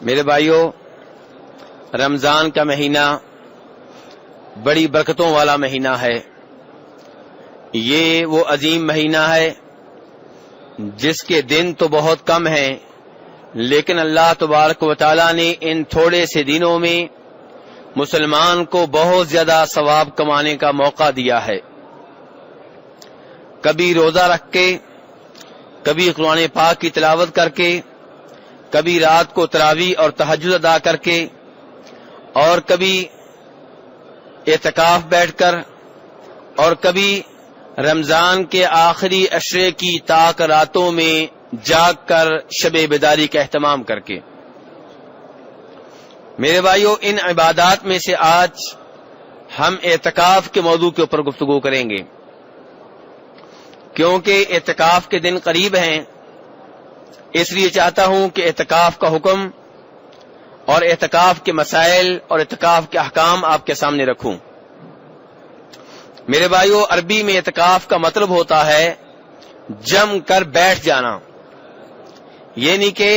میرے بھائیوں، رمضان کا مہینہ بڑی برکتوں والا مہینہ ہے۔ یہ وہ عظیم مہینہ ہے جس کے دن تو بہت کم ہیں، لیکن اللہ تبارک و تعالی نے ان تھوڑے سے دنوں میں مسلمان کو بہت زیادہ ثواب کمانے کا موقع دیا ہے۔ کبھی روزہ رکھ کے، کبھی قرآن پاک کی تلاوت کر کے، کبھی رات کو تراویح اور تہجد ادا کر کے، اور کبھی اعتکاف بیٹھ کر، اور کبھی رمضان کے آخری عشرے کی تاک راتوں میں جاگ کر شب بیداری کا اہتمام کر کے۔ میرے بھائیوں، ان عبادات میں سے آج ہم اعتکاف کے موضوع کے اوپر گفتگو کریں گے، کیونکہ اعتکاف کے دن قریب ہیں۔ اس لیے چاہتا ہوں کہ اعتکاف کا حکم اور اعتکاف کے مسائل اور اعتکاف کے احکام آپ کے سامنے رکھوں۔ میرے بھائیوں، عربی میں اعتکاف کا مطلب ہوتا ہے جم کر بیٹھ جانا، یعنی کہ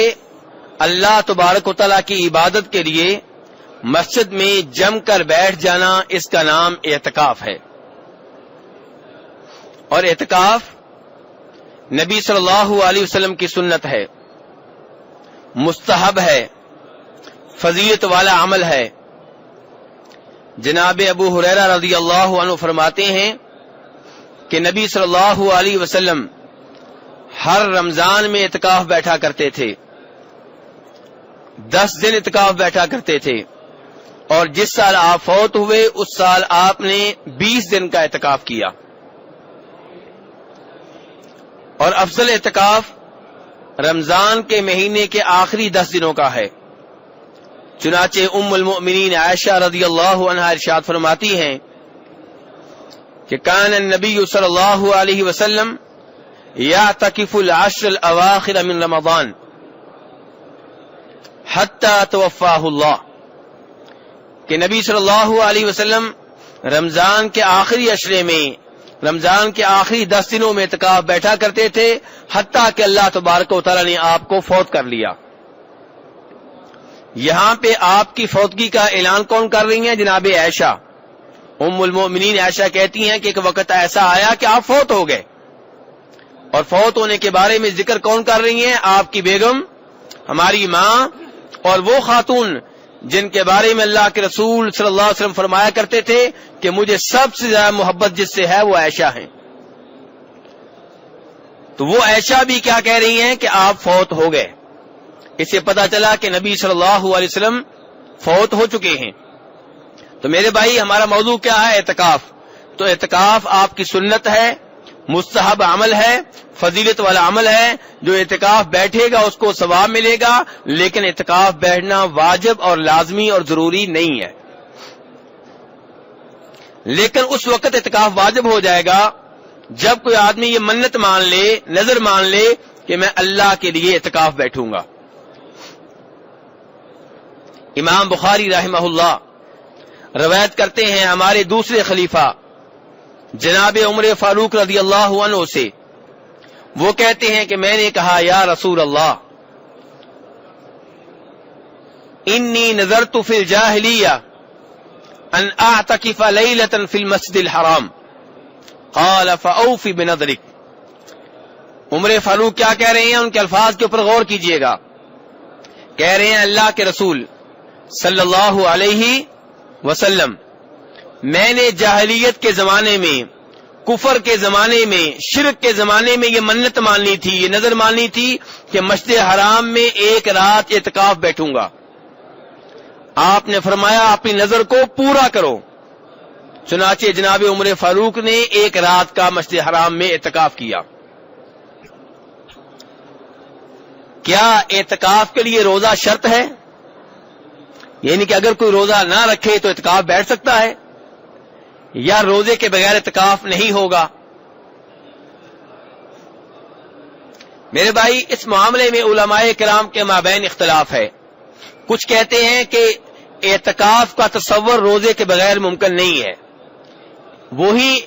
اللہ تبارک و تعالیٰ کی عبادت کے لیے مسجد میں جم کر بیٹھ جانا، اس کا نام اعتکاف ہے۔ اور اعتکاف نبی صلی اللہ علیہ وسلم کی سنت ہے، مستحب ہے، فضیلت والا عمل ہے۔ جناب ابو ہریرہ رضی اللہ عنہ فرماتے ہیں کہ نبی صلی اللہ علیہ وسلم ہر رمضان میں اعتکاف بیٹھا کرتے تھے، 10 دن اعتکاف بیٹھا کرتے تھے، اور جس سال آپ فوت ہوئے اس سال آپ نے 20 دن کا اعتکاف کیا۔ اور افضل اعتکاف رمضان کے مہینے کے آخری 10 دنوں کا ہے۔ چنانچہ ام المؤمنین عائشہ رضی اللہ عنہا ارشاد فرماتی ہیں کہ کان النبی صلی اللہ علیہ وسلم یعتکف العشر الاواخر من رمضان حتی توفاہ اللہ، کہ نبی صلی اللہ علیہ وسلم رمضان کے آخری عشرے میں، رمضان کے آخری 10 دنوں میں اعتکاف بیٹھا کرتے تھے، حتیٰ کہ اللہ تبارک و تعالی نے آپ کو فوت کر لیا۔ یہاں پہ آپ کی فوتگی کا اعلان کون کر رہی ہیں؟ جناب عائشہ، ام المؤمنین عائشہ کہتی ہیں کہ ایک وقت ایسا آیا کہ آپ فوت ہو گئے، اور فوت ہونے کے بارے میں ذکر کون کر رہی ہیں؟ آپ کی بیگم، ہماری ماں، اور وہ خاتون جن کے بارے میں اللہ کے رسول صلی اللہ علیہ وسلم فرمایا کرتے تھے کہ مجھے سب سے زیادہ محبت جس سے ہے وہ عائشہ ہیں۔ تو وہ عائشہ بھی کیا کہہ رہی ہیں کہ آپ فوت ہو گئے۔ اس سے پتا چلا کہ نبی صلی اللہ علیہ وسلم فوت ہو چکے ہیں۔ تو میرے بھائی، ہمارا موضوع کیا ہے؟ اعتکاف۔ تو اعتکاف آپ کی سنت ہے، مستحب عمل ہے، فضیلت والا عمل ہے۔ جو اعتکاف بیٹھے گا اس کو ثواب ملے گا، لیکن اعتکاف بیٹھنا واجب اور لازمی اور ضروری نہیں ہے۔ لیکن اس وقت اعتکاف واجب ہو جائے گا جب کوئی آدمی یہ منت مان لے، نظر مان لے کہ میں اللہ کے لیے اعتکاف بیٹھوں گا۔ امام بخاری رحمہ اللہ روایت کرتے ہیں ہمارے دوسرے خلیفہ جناب عمر فاروق رضی اللہ عنہ سے، وہ کہتے ہیں کہ میں نے کہا یا رسول اللہ، انی نذرت فی الجاہلیہ ان اعتکف لیلۃ فی المسجد الحرام، قال فاوف بنذرک۔ عمر فاروق کیا کہہ رہے ہیں؟ ان کے الفاظ کے اوپر غور کیجئے گا۔ کہہ رہے ہیں اللہ کے رسول صلی اللہ علیہ وسلم، میں نے جاہلیت کے زمانے میں، کفر کے زمانے میں، شرک کے زمانے میں یہ منت ماننی تھی، یہ نظر ماننی تھی کہ مسجد حرام میں ایک رات اعتکاف بیٹھوں گا۔ آپ نے فرمایا اپنی نظر کو پورا کرو۔ چنانچہ جناب عمر فاروق نے ایک رات کا مسجد حرام میں اعتکاف کیا۔ کیا اعتکاف کے لیے روزہ شرط ہے؟ یعنی کہ اگر کوئی روزہ نہ رکھے تو اعتکاف بیٹھ سکتا ہے، یا روزے کے بغیر اعتکاف نہیں ہوگا؟ میرے بھائی، اس معاملے میں علماء کرام کے مابین اختلاف ہے۔ کچھ کہتے ہیں کہ اعتکاف کا تصور روزے کے بغیر ممکن نہیں ہے، وہی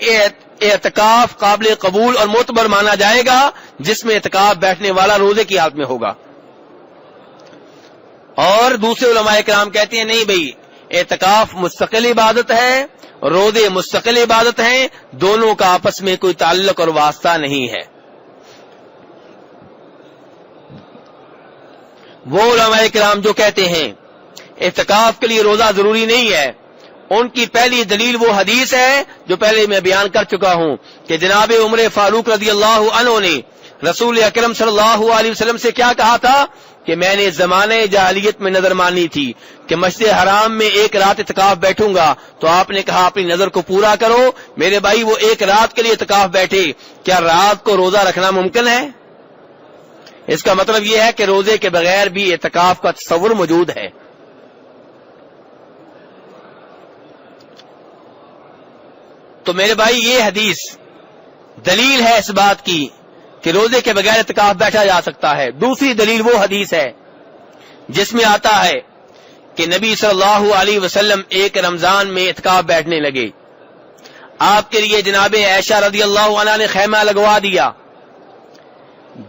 اعتکاف قابل قبول اور معتبر مانا جائے گا جس میں اعتکاف بیٹھنے والا روزے کی حالت میں ہوگا۔ اور دوسرے علماء کرام کہتے ہیں نہیں بھئی، اعتکاف مستقل عبادت ہے، روزے مستقل عبادت ہیں، دونوں کا آپس میں کوئی تعلق اور واسطہ نہیں ہے۔ وہ علماء کرام جو کہتے ہیں اعتکاف کے لیے روزہ ضروری نہیں ہے، ان کی پہلی دلیل وہ حدیث ہے جو پہلے میں بیان کر چکا ہوں کہ جناب عمر فاروق رضی اللہ عنہ نے رسول اکرم صلی اللہ علیہ وسلم سے کیا کہا تھا کہ میں نے زمانے جاہلیت میں نظر مانی تھی کہ مسجد حرام میں ایک رات اعتکاف بیٹھوں گا، تو آپ نے کہا اپنی نظر کو پورا کرو۔ میرے بھائی وہ ایک رات کے لیے اعتکاف بیٹھے، کیا رات کو روزہ رکھنا ممکن ہے؟ اس کا مطلب یہ ہے کہ روزے کے بغیر بھی اعتکاف کا تصور موجود ہے۔ تو میرے بھائی یہ حدیث دلیل ہے اس بات کی کہ روزے کے بغیر اعتکاف بیٹھا جا سکتا ہے۔ دوسری دلیل وہ حدیث ہے جس میں آتا ہے کہ نبی صلی اللہ علیہ وسلم ایک رمضان میں اعتکاف بیٹھنے لگے، آپ کے لیے جناب عائشہ رضی اللہ عنہا نے خیمہ لگوا دیا۔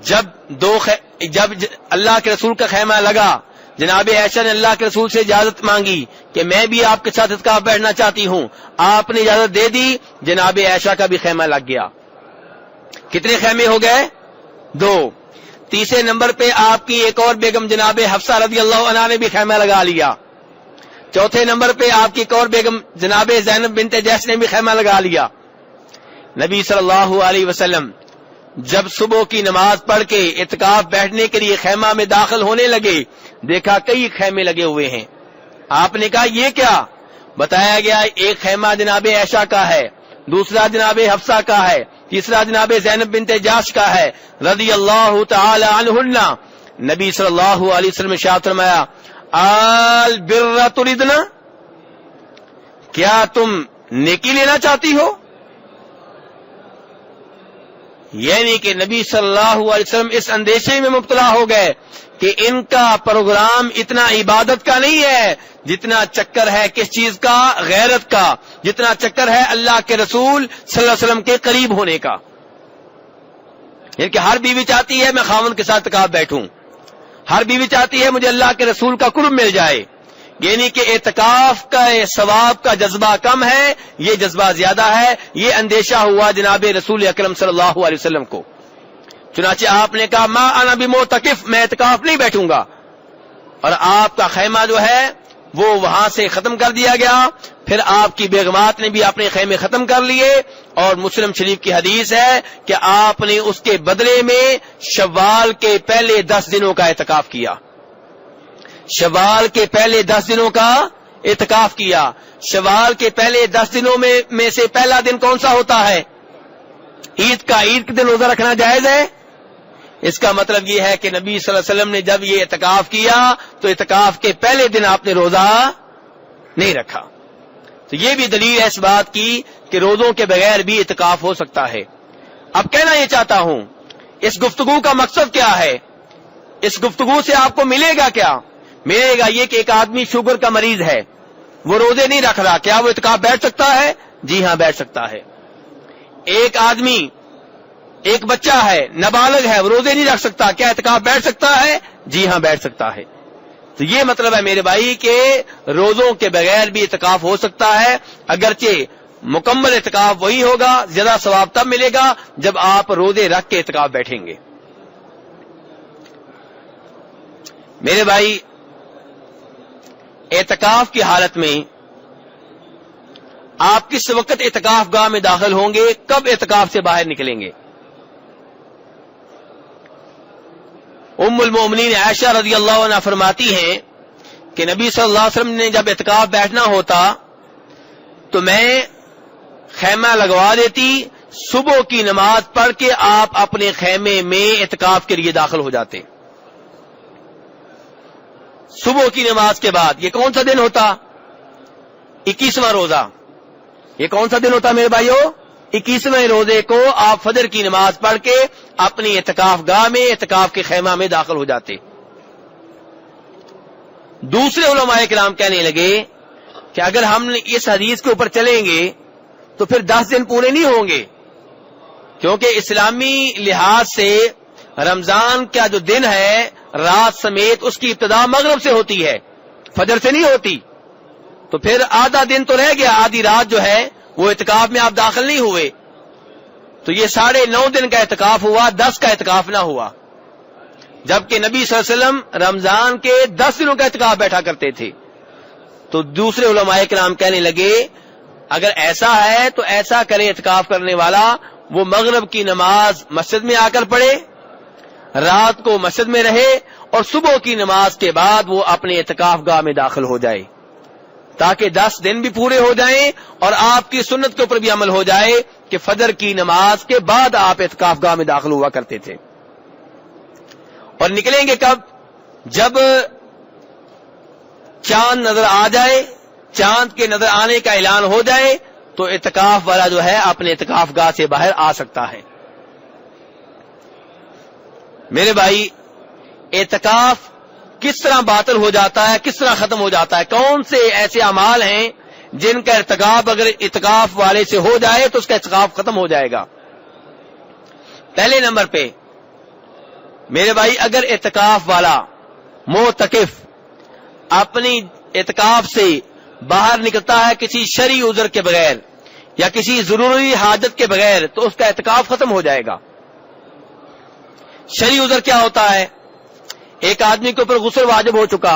جب اللہ کے رسول کا خیمہ لگا، جناب عائشہ نے اللہ کے رسول سے اجازت مانگی کہ میں بھی آپ کے ساتھ اعتکاف بیٹھنا چاہتی ہوں، آپ نے اجازت دے دی، جناب عائشہ کا بھی خیمہ لگ گیا۔ کتنے خیمے ہو گئے؟ 2۔ تیسرے نمبر پہ آپ کی ایک اور بیگم جناب حفصہ رضی اللہ عنہا نے بھی خیمہ لگا لیا۔ چوتھے نمبر پہ آپ کی ایک اور بیگم جناب زینب بنت جحش نے بھی خیمہ لگا لیا۔ نبی صلی اللہ علیہ وسلم جب صبح کی نماز پڑھ کے اعتکاف بیٹھنے کے لیے خیمہ میں داخل ہونے لگے، دیکھا کئی خیمے لگے ہوئے ہیں۔ آپ نے کہا یہ کیا؟ بتایا گیا ایک خیمہ جناب عائشہ کا ہے، دوسرا جناب حفصہ کا ہے، تیسرا جناب زینب بنت جحش کا ہے رضی اللہ تعالی عنہن۔ نبی صلی اللہ علیہ وسلم نے ارشاد فرمایا البر تريدنا، کیا تم نیکی لینا چاہتی ہو؟ یعنی کہ نبی صلی اللہ علیہ وسلم اس اندیشے میں مبتلا ہو گئے کہ ان کا پروگرام اتنا عبادت کا نہیں ہے جتنا چکر ہے کس چیز کا؟ غیرت کا، جتنا چکر ہے اللہ کے رسول صلی اللہ علیہ وسلم کے قریب ہونے کا۔ یعنی کہ ہر بیوی چاہتی ہے میں خاوند کے ساتھ اعتکاف بیٹھوں، ہر بیوی چاہتی ہے مجھے اللہ کے رسول کا قرب مل جائے۔ یعنی کہ اعتکاف کا ثواب کا جذبہ کم ہے، یہ جذبہ زیادہ ہے۔ یہ اندیشہ ہوا جناب رسول اکرم صلی اللہ علیہ وسلم کو، چنانچہ آپ نے کہا ما انا بمعتکف، میں اعتکاف نہیں بیٹھوں گا، اور آپ کا خیمہ جو ہے وہ وہاں سے ختم کر دیا گیا۔ پھر آپ کی بیگمات نے بھی اپنے خیمے ختم کر لیے، اور مسلم شریف کی حدیث ہے کہ آپ نے اس کے بدلے میں شوال کے پہلے 10 دنوں کا اعتکاف کیا۔ شوال کے پہلے 10 دنوں کا اعتکاف کیا۔ شوال کے پہلے 10 دنوں میں سے پہلا دن کون سا ہوتا ہے؟ عید کا۔ عید کے دن روزہ رکھنا جائز ہے؟ اس کا مطلب یہ ہے کہ نبی صلی اللہ علیہ وسلم نے جب یہ اعتکاف کیا تو اعتکاف کے پہلے دن آپ نے روزہ نہیں رکھا۔ تو یہ بھی دلیل ہے اس بات کی کہ روزوں کے بغیر بھی اعتکاف ہو سکتا ہے۔ اب کہنا یہ چاہتا ہوں اس گفتگو کا مقصد کیا ہے؟ اس گفتگو سے آپ کو ملے گا کیا؟ ملے گا یہ کہ ایک آدمی شوگر کا مریض ہے، وہ روزے نہیں رکھ رہا، کیا وہ اعتکاف بیٹھ سکتا ہے؟ جی ہاں بیٹھ سکتا ہے۔ ایک آدمی، ایک بچہ ہے نابالغ ہے، وہ روزے نہیں رکھ سکتا، کیا اعتکاف بیٹھ سکتا ہے؟ جی ہاں بیٹھ سکتا ہے۔ تو یہ مطلب ہے میرے بھائی کہ روزوں کے بغیر بھی اعتکاف ہو سکتا ہے، اگرچہ مکمل اعتکاف وہی ہوگا، زیادہ ثواب تب ملے گا جب آپ روزے رکھ کے اعتکاف بیٹھیں گے۔ میرے بھائی اعتکاف کی حالت میں آپ کس وقت اعتکاف گاہ میں داخل ہوں گے، کب اعتکاف سے باہر نکلیں گے؟ ام المومنین عائشہ رضی اللہ عنہا فرماتی ہیں کہ نبی صلی اللہ علیہ وسلم نے جب اعتکاف بیٹھنا ہوتا تو میں خیمہ لگوا دیتی، صبح کی نماز پڑھ کے آپ اپنے خیمے میں اعتکاف کے لیے داخل ہو جاتے۔ صبح کی نماز کے بعد یہ کون سا دن ہوتا؟ 21واں روزہ۔ یہ کون سا دن ہوتا میرے بھائیو؟ 21ویں روزے کو آپ فجر کی نماز پڑھ کے اپنی اعتکاف گاہ میں اعتکاف کے خیمہ میں داخل ہو جاتے۔ دوسرے علماء کرام کہنے لگے کہ اگر ہم اس حدیث کے اوپر چلیں گے تو پھر 10 دن پورے نہیں ہوں گے، کیونکہ اسلامی لحاظ سے رمضان کا جو دن ہے رات سمیت اس کی ابتدا مغرب سے ہوتی ہے، فجر سے نہیں ہوتی، تو پھر آدھا دن تو رہ گیا، آدھی رات جو ہے وہ اعتکاف میں آپ داخل نہیں ہوئے، تو یہ 9.5 دن کا اعتکاف ہوا، 10 کا اعتکاف نہ ہوا، جبکہ نبی صلی اللہ علیہ وسلم رمضان کے 10 دنوں کا اعتکاف بیٹھا کرتے تھے۔ تو دوسرے علماء کرام کہنے لگے اگر ایسا ہے تو ایسا کرے اعتکاف کرنے والا، وہ مغرب کی نماز مسجد میں آ کر پڑھے، رات کو مسجد میں رہے، اور صبح کی نماز کے بعد وہ اپنے اعتکاف گاہ میں داخل ہو جائے، تاکہ 10 دن بھی پورے ہو جائیں اور آپ کی سنت کے اوپر بھی عمل ہو جائے کہ فجر کی نماز کے بعد آپ اعتکاف گاہ میں داخل ہوا کرتے تھے۔ اور نکلیں گے کب؟ جب چاند نظر آ جائے، چاند کے نظر آنے کا اعلان ہو جائے تو اعتکاف والا جو ہے اپنے اعتکاف گاہ سے باہر آ سکتا ہے۔ میرے بھائی، اعتکاف کس طرح باطل ہو جاتا ہے، کس طرح ختم ہو جاتا ہے؟ کون سے ایسے اعمال ہیں جن کا ارتکاب اگر اعتکاف والے سے ہو جائے تو اس کا اعتکاف ختم ہو جائے گا؟ پہلے نمبر پہ میرے بھائی، اگر اعتکاف والا معتکف اپنی اعتکاف سے باہر نکلتا ہے کسی شرعی عذر کے بغیر یا کسی ضروری حاجت کے بغیر تو اس کا اعتکاف ختم ہو جائے گا۔ شرعی عذر کیا ہوتا ہے؟ ایک آدمی کے اوپر غسل واجب ہو چکا،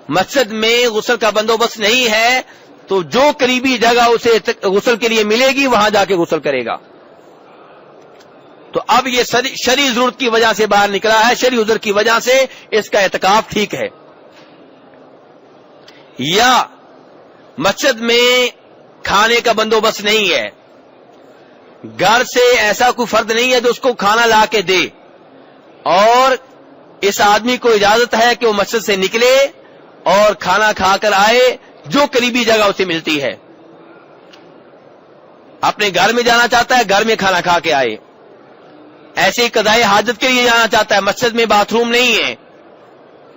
مسجد میں غسل کا بندوبست نہیں ہے، تو جو قریبی جگہ اسے غسل کے لیے ملے گی وہاں جا کے غسل کرے گا۔ تو اب یہ شرعی ضرورت کی وجہ سے باہر نکلا ہے، شرعی عذر کی وجہ سے اس کا اعتکاف ٹھیک ہے۔ یا مسجد میں کھانے کا بندوبست نہیں ہے، گھر سے ایسا کوئی فرد نہیں ہے جو اس کو کھانا لا کے دے، اور اس آدمی کو اجازت ہے کہ وہ مسجد سے نکلے اور کھانا کھا کر آئے جو قریبی جگہ اسے ملتی ہے۔ اپنے گھر میں جانا چاہتا ہے، گھر میں کھانا کھا کے آئے۔ ایسے ہی قضائے حاجت کے لیے جانا چاہتا ہے، مسجد میں باتھ روم نہیں ہے،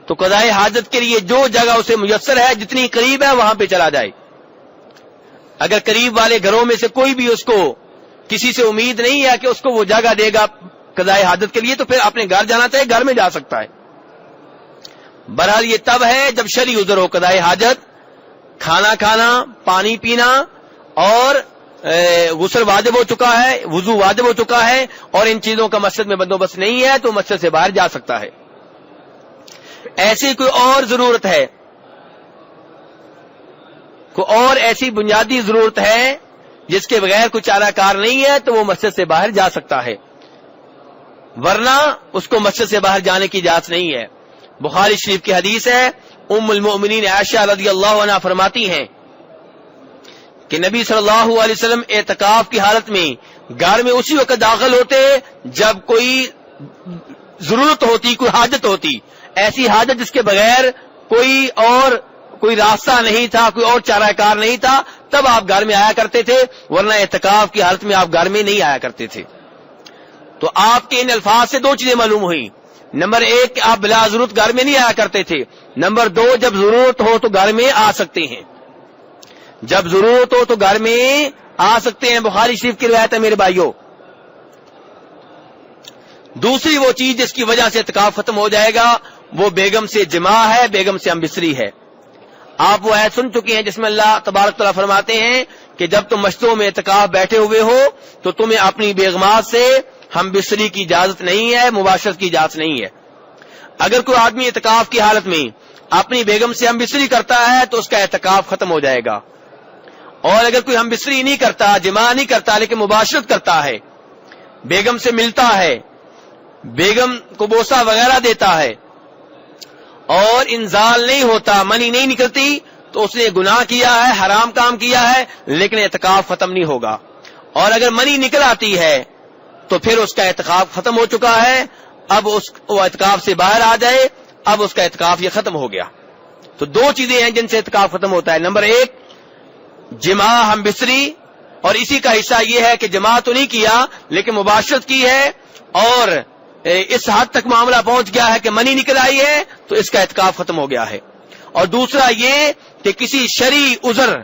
تو قضائے حاجت کے لیے جو جگہ اسے میسر ہے، جتنی قریب ہے وہاں پہ چلا جائے۔ اگر قریب والے گھروں میں سے کوئی بھی اس کو کسی سے امید نہیں ہے کہ اس کو وہ جگہ دے گا قضائے حاجت کے لیے، تو پھر اپنے گھر جانا چاہے، گھر میں جا سکتا ہے۔ بہرحال یہ تب ہے جب شرعی عذر ہو، قضائے حاجت، کھانا کھانا، پانی پینا، اور غسل واجب ہو چکا ہے، وضو واجب ہو چکا ہے، اور ان چیزوں کا مسجد میں بندوبست نہیں ہے تو مسجد سے باہر جا سکتا ہے۔ ایسی کوئی اور ضرورت ہے، کوئی اور ایسی بنیادی ضرورت ہے جس کے بغیر کوئی چارہ کار نہیں ہے تو وہ مسجد سے باہر جا سکتا ہے، ورنہ اس کو مسجد سے باہر جانے کی اجازت نہیں ہے۔ بخاری شریف کی حدیث ہے، ام المؤمنین عائشہ رضی اللہ عنہا فرماتی ہیں کہ نبی صلی اللہ علیہ وسلم اعتکاف کی حالت میں گھر میں اسی وقت داخل ہوتے جب کوئی ضرورت ہوتی، کوئی حاجت ہوتی، ایسی حاجت جس کے بغیر کوئی راستہ نہیں تھا، کوئی اور چارہ کار نہیں تھا، تب آپ گھر میں آیا کرتے تھے، ورنہ اعتکاف کی حالت میں آپ گھر میں نہیں آیا کرتے تھے۔ تو آپ کے ان الفاظ سے 2 چیزیں معلوم ہوئی۔ نمبر 1 کہ آپ بلا ضرورت گھر میں نہیں آیا کرتے تھے، نمبر 2 جب ضرورت ہو تو گھر میں آ سکتے ہیں، جب ضرورت ہو تو گھر میں آ سکتے ہیں۔ بخاری شریف کی روایت ہے میرے بھائیوں۔ دوسری وہ چیز جس کی وجہ سے اعتکاف ختم ہو جائے گا وہ بیگم سے جماع ہے، بیگم سے ہم بستری ہے۔ آپ وہ آیت سن چکے ہیں جس میں اللہ تبارک تعالیٰ فرماتے ہیں کہ جب تم مسجدوں میں اعتکاف بیٹھے ہوئے ہو تو تمہیں اپنی بیگمات سے ہم بستری کی اجازت نہیں ہے، مباشرت کی اجازت نہیں ہے۔ اگر کوئی آدمی اعتکاف کی حالت میں اپنی بیگم سے ہم بستری کرتا ہے تو اس کا اعتکاف ختم ہو جائے گا، اور اگر کوئی ہم بستری نہیں کرتا، جماع نہیں کرتا، لیکن مباشرت کرتا ہے، بیگم سے ملتا ہے، بیگم کو بوسہ وغیرہ دیتا ہے، اور انزال نہیں ہوتا، منی نہیں نکلتی، تو اس نے گناہ کیا ہے، حرام کام کیا ہے، لیکن اعتکاف ختم نہیں ہوگا۔ اور اگر منی نکل آتی ہے تو پھر اس کا اعتکاف ختم ہو چکا ہے، اب وہ اعتکاف سے باہر آ جائے، اب اس کا اعتکاف یہ ختم ہو گیا۔ تو 2 چیزیں ہیں جن سے اعتکاف ختم ہوتا ہے۔ نمبر 1 جماع ہم بستری، اور اسی کا حصہ یہ ہے کہ جماع تو نہیں کیا لیکن مباشرت کی ہے، اور اس حد تک معاملہ پہنچ گیا ہے کہ منی نکل آئی ہے، تو اس کا اعتکاف ختم ہو گیا ہے۔ اور دوسرا یہ کہ کسی شرعی عذر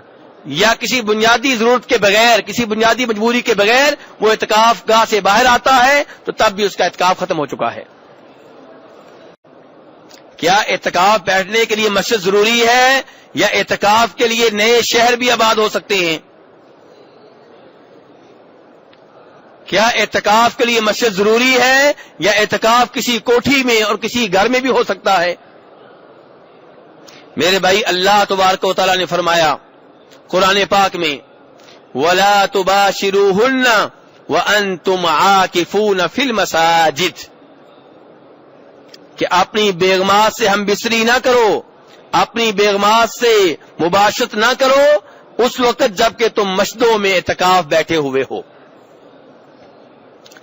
یا کسی بنیادی ضرورت کے بغیر، کسی بنیادی مجبوری کے بغیر وہ اعتکاف گاہ سے باہر آتا ہے تو تب بھی اس کا اعتکاف ختم ہو چکا ہے۔ کیا اعتکاف بیٹھنے کے لیے مسجد ضروری ہے یا اعتکاف کے لیے نئے شہر بھی آباد ہو سکتے ہیں؟ کیا اعتکاف کے لیے مسجد ضروری ہے یا اعتکاف کسی کوٹھی میں اور کسی گھر میں بھی ہو سکتا ہے؟ میرے بھائی، اللہ تبارک و تعالیٰ نے فرمایا قرآن پاک میں وَلَا تُبَاشِرُوهُنَّ وَأَنْتُمْ عَاكِفُونَ فِي الْمَسَاجِدِ، کہ اپنی بیگمات سے ہم بستری نہ کرو، اپنی بیگمات سے مباشرت نہ کرو اس وقت جب کہ تم مسجدوں میں اعتکاف بیٹھے ہوئے ہو۔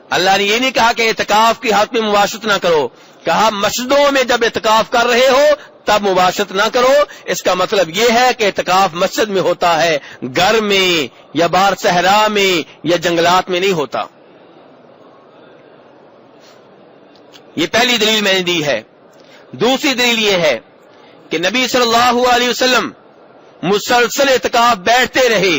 اللہ نے یہ نہیں کہا کہ اعتکاف کی حالت میں مباشرت نہ کرو، کہا مسجدوں میں جب اعتکاف کر رہے ہو تب مباشرت نہ کرو۔ اس کا مطلب یہ ہے کہ اعتکاف مسجد میں ہوتا ہے، گھر میں یا باہر صحرا میں یا جنگلات میں نہیں ہوتا۔ یہ پہلی دلیل میں نے دی ہے۔ دوسری دلیل یہ ہے کہ نبی صلی اللہ علیہ وسلم مسلسل اعتکاف بیٹھتے رہے۔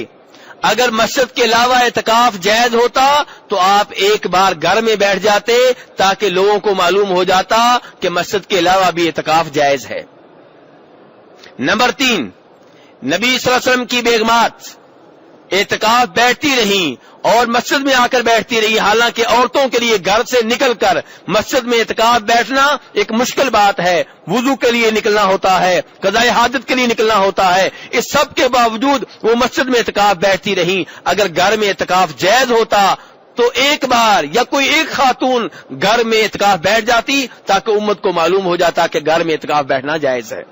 اگر مسجد کے علاوہ اعتکاف جائز ہوتا تو آپ ایک بار گھر میں بیٹھ جاتے تاکہ لوگوں کو معلوم ہو جاتا کہ مسجد کے علاوہ بھی اعتکاف جائز ہے۔ نمبر 3، نبی صلی اللہ علیہ وسلم کی بیگمات اعتکاف بیٹھتی رہیں اور مسجد میں آ کر بیٹھتی رہی، حالانکہ عورتوں کے لیے گھر سے نکل کر مسجد میں اعتکاف بیٹھنا ایک مشکل بات ہے، وضو کے لیے نکلنا ہوتا ہے، قضاء حاجت کے لیے نکلنا ہوتا ہے، اس سب کے باوجود وہ مسجد میں اعتکاف بیٹھتی رہیں۔ اگر گھر میں اعتکاف جائز ہوتا تو ایک بار یا کوئی ایک خاتون گھر میں اعتکاف بیٹھ جاتی تاکہ امت کو معلوم ہو جاتا کہ گھر میں اعتکاف بیٹھنا جائز ہے۔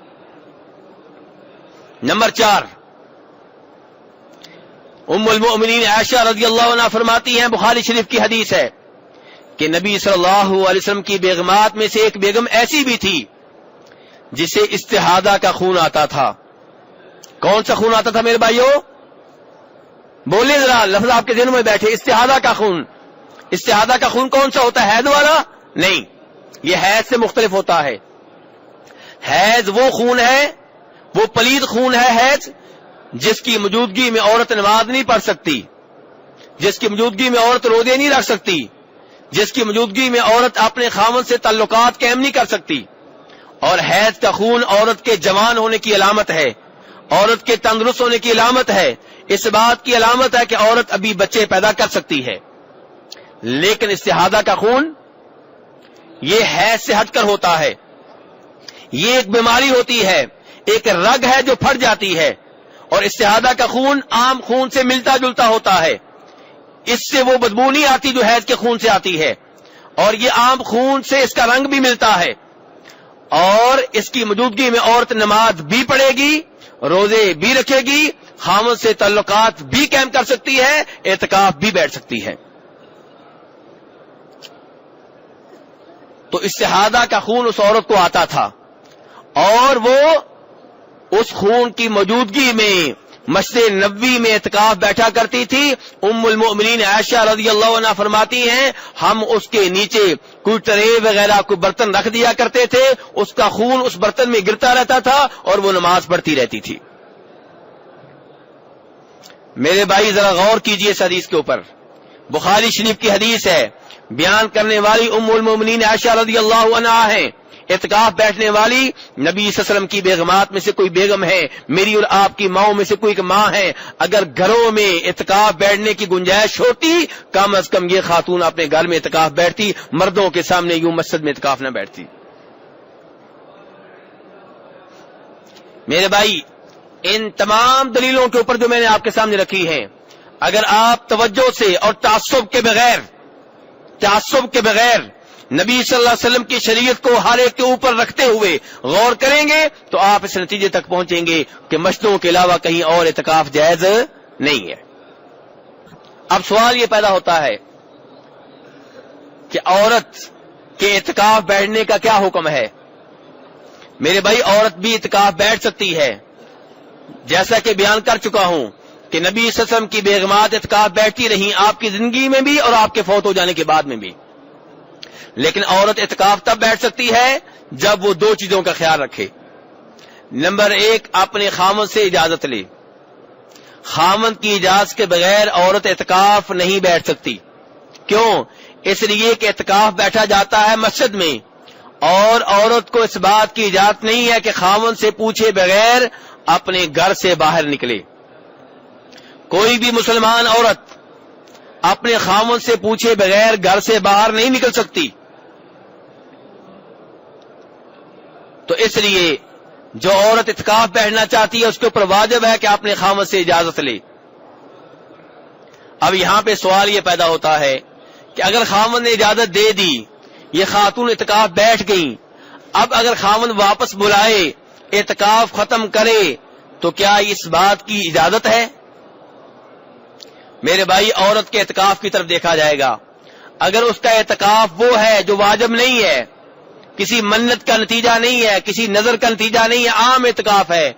نمبر 4، ام المؤمنین عائشہ رضی اللہ عنہ فرماتی ہیں، بخاری شریف کی حدیث ہے کہ نبی صلی اللہ علیہ وسلم کی بیگمات میں سے ایک بیگم ایسی بھی تھی جسے استحاضہ کا خون آتا تھا۔ کون سا خون آتا تھا میرے بھائیوں؟ بولے ذرا، لفظ آپ کے ذہن میں بیٹھے۔ استحاضہ کا خون، استحاضہ کا خون کون سا ہوتا ہے؟ حیض والا نہیں، یہ حیض سے مختلف ہوتا ہے۔ حیض وہ خون ہے، وہ پلید خون ہے حیض، جس کی موجودگی میں عورت نماز نہیں پڑھ سکتی، جس کی موجودگی میں عورت روزے نہیں رکھ سکتی، جس کی موجودگی میں عورت اپنے خاوند سے تعلقات قائم نہیں کر سکتی۔ اور حیض کا خون عورت کے جوان ہونے کی علامت ہے، عورت کے تندرست ہونے کی علامت ہے، اس بات کی علامت ہے کہ عورت ابھی بچے پیدا کر سکتی ہے۔ لیکن استحاضہ کا خون یہ حیض سے ہٹ کر ہوتا ہے، یہ ایک بیماری ہوتی ہے، ایک رگ ہے جو پھٹ جاتی ہے، اور استحاضہ کا خون عام خون سے ملتا جلتا ہوتا ہے، اس سے وہ بدبو نہیں آتی جو حیض کے خون سے آتی ہے، اور یہ عام خون سے اس کا رنگ بھی ملتا ہے، اور اس کی موجودگی میں عورت نماز بھی پڑھے گی، روزے بھی رکھے گی، خاوند سے تعلقات بھی قائم کر سکتی ہے، اعتکاف بھی بیٹھ سکتی ہے۔ تو استحاضہ کا خون اس عورت کو آتا تھا اور وہ اس خون کی موجودگی میں مسجد نبوی میں اعتکاف بیٹھا کرتی تھی۔ ام المؤمنین عائشہ رضی اللہ عنہ فرماتی ہیں، ہم اس کے نیچے کوئی ٹرے وغیرہ کوئی برتن رکھ دیا کرتے تھے، اس کا خون اس برتن میں گرتا رہتا تھا اور وہ نماز پڑھتی رہتی تھی۔ میرے بھائی ذرا غور کیجئے اس حدیث کے اوپر، بخاری شریف کی حدیث ہے، بیان کرنے والی ام المؤمنین عائشہ رضی اللہ عنہا ہیں، اعتکاف بیٹھنے والی نبی صلی اللہ علیہ وسلم کی بیگمات میں سے کوئی بیگم ہے، میری اور آپ کی ماؤں میں سے کوئی ایک ماں ہے۔ اگر گھروں میں اعتکاف بیٹھنے کی گنجائش ہوتی، کم از کم یہ خاتون اپنے گھر میں اعتکاف بیٹھتی، مردوں کے سامنے یوں مسجد میں اعتکاف نہ بیٹھتی۔ میرے بھائی، ان تمام دلیلوں کے اوپر جو میں نے آپ کے سامنے رکھی ہیں، اگر آپ توجہ سے اور تعصب کے بغیر نبی صلی اللہ علیہ وسلم کی شریعت کو ہر ایک کے اوپر رکھتے ہوئے غور کریں گے تو آپ اس نتیجے تک پہنچیں گے کہ مسجدوں کے علاوہ کہیں اور اعتکاف جائز نہیں ہے۔ اب سوال یہ پیدا ہوتا ہے کہ عورت کے اعتکاف بیٹھنے کا کیا حکم ہے؟ میرے بھائی، عورت بھی اعتکاف بیٹھ سکتی ہے، جیسا کہ بیان کر چکا ہوں کہ نبی صلی اللہ علیہ وسلم کی بیگمات اعتکاف بیٹھتی رہیں، آپ کی زندگی میں بھی اور آپ کے فوت ہو جانے کے بعد میں بھی۔ لیکن عورت اعتکاف تب بیٹھ سکتی ہے جب وہ دو چیزوں کا خیال رکھے۔ نمبر 1، اپنے خاوند سے اجازت لے۔ خاوند کی اجازت کے بغیر عورت اعتکاف نہیں بیٹھ سکتی۔ کیوں؟ اس لیے کہ اعتکاف بیٹھا جاتا ہے مسجد میں، اور عورت کو اس بات کی اجازت نہیں ہے کہ خاوند سے پوچھے بغیر اپنے گھر سے باہر نکلے. کوئی بھی مسلمان عورت اپنے خاوند سے پوچھے بغیر گھر سے باہر نہیں نکل سکتی. تو اس لیے جو عورت اعتکاف بیٹھنا چاہتی ہے اس کے اوپر واجب ہے کہ اپنے خاوند سے اجازت لے. اب یہاں پہ سوال یہ پیدا ہوتا ہے کہ اگر خاوند نے اجازت دے دی، یہ خاتون اعتکاف بیٹھ گئیں، اب اگر خاوند واپس بلائے، اعتکاف ختم کرے، تو کیا اس بات کی اجازت ہے؟ میرے بھائی، عورت کے اعتکاف کی طرف دیکھا جائے گا. اگر اس کا اعتکاف وہ ہے جو واجب نہیں ہے، کسی منت کا نتیجہ نہیں ہے، کسی نظر کا نتیجہ نہیں ہے، عام اعتکاف ہے،